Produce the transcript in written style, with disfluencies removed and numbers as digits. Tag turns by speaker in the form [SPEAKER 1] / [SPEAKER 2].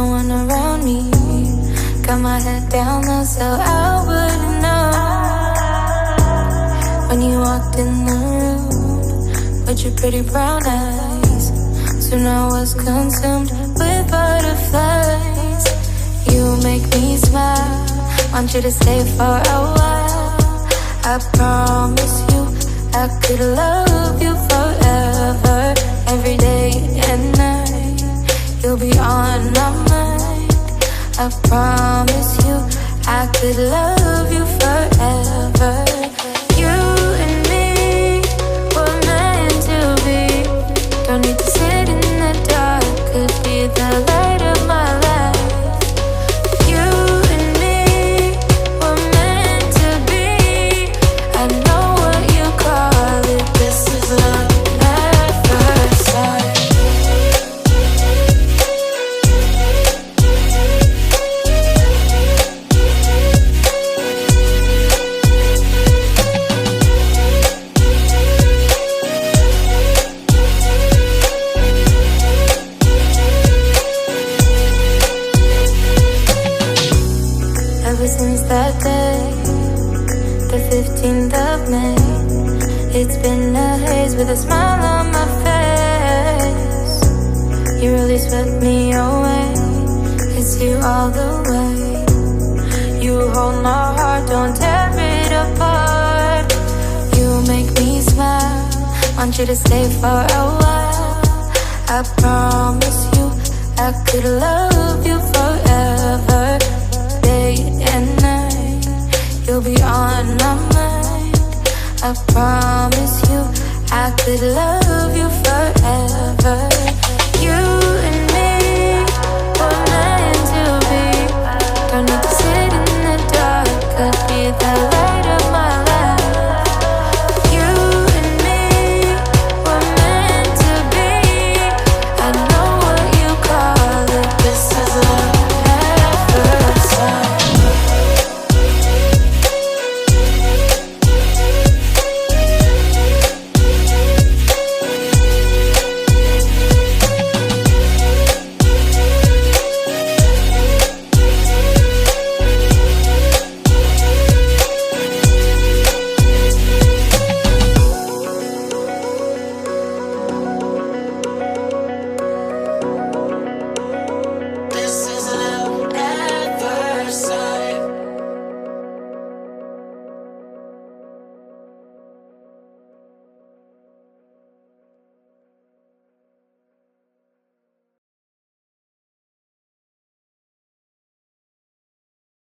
[SPEAKER 1] no one around me. Got my head down low so I wouldn't know. When you walked in the room with your pretty brown eyes, soon I was consumed with butterflies. You make me smile, want you to stay for a while. I promise you I could love you forever. Every day and night you'll be on my mind. I promise you I could love you forever. You and me were meant to be. Don't need to sit in the dark, could be the light of my life. You and me were meant to be. I know what you call it, this is love at first sight. Ever since that day, the 15th of May, it's been a haze with a smile on my face. You really swept me away, it's you all the way. You hold my heart, don't tear it apart. You make me smile, want you to stay for a while. I promise you I could love you forever. Day and night you'll be on my mind. I promise you I could love you forever.